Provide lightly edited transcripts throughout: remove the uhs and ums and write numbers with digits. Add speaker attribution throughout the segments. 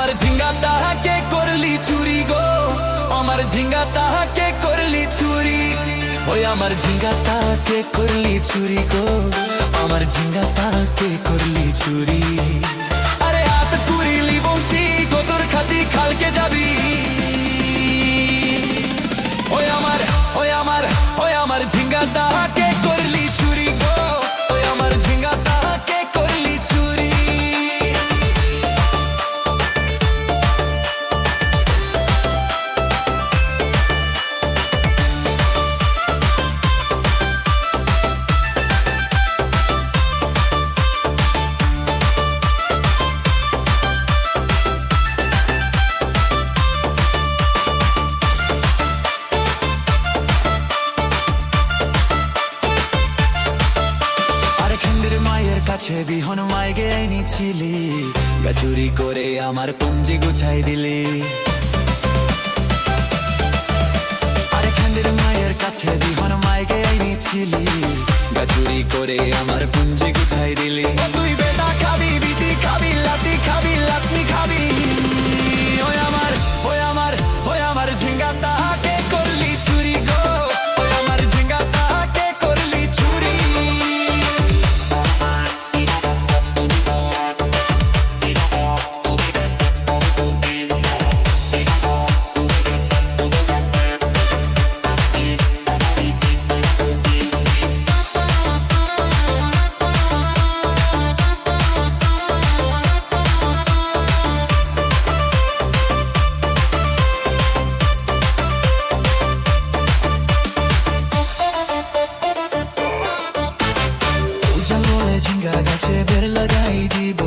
Speaker 1: আমার ঝিঙ্গা তাহাকে করলি চুরি গো, আমার ঝিঙ্গা তাহাকে করলি চুরি। ওই আমার ঝিঙ্গা তাহাকে করলি চুরি গো, আমার ঝিঙ্গা তাহাকে করলি চুরি। আরে হাত কুড়িলি বসি গোতর খাতি খালকে যাবি। ওই আমার ওই আমার ওই আমার ঝিঙ্গা তাহাকে করলি চুরি গো, ওই আমার ঝিঙ্গা তাহাকে করলি চুরি। বিহন মাইগে এনেছিলি, গাছুরি করে আমার পুঞ্জি গুছাই দিলি। আরে খান্ডের মায়ের কাছে বিহন মাইগে এনেছিলি, গাছুরি করে আমার পুঞ্জি গুছাই দিলি। তুই বেটা খাবি, বিটি খাবি, লাতি খাবি, লাতনি খাবি। ওই আমার ওই আমার ওই আমার ঝিঙ্গা তাহাকে করলি চুরি গো, ওই আমার ঝিঙ্গা তাহাকে করলি চুরি। ঝিঙ্গা গাছে বের লাগাই দিব,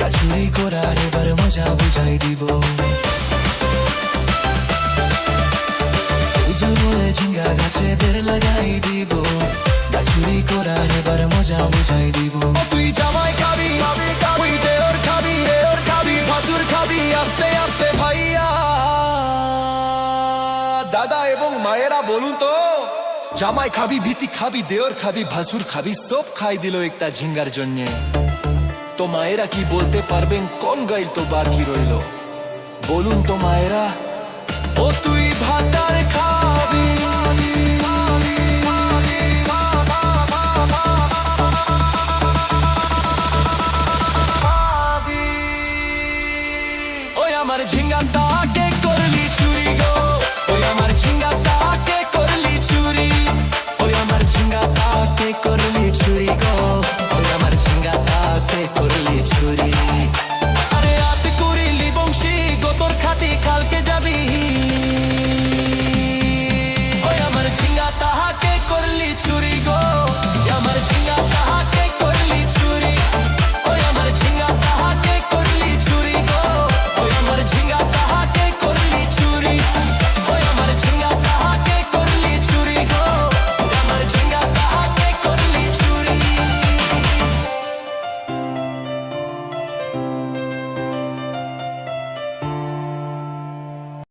Speaker 1: গাছুরি করার এবার মজা বুঝাই দিব। বলে ঝিঙ্গা গাছে বের লাগাই দিব, গাছুরি করার এবার মজা বুঝাই দিব। তুই জামাই খাবি, তুই দেওর খাবি, দেওর খাবি, ভাসুর খাবি, আস্তে আস্তে ভাইয়া। দাদা এবং মায়েরা বলুন তো, জামাই খাবি, ভীতি খাবি, দেওর খাবি, ভাসুর খাবি, সব খাই দিল একটা ঝিঙ্গার জন্য। তো মায়েরা কি বলতে পারবেন কোন গাইল তো বাকি রইল? বলুন তো মায়েরা। ও তুই ভাতার খাবি,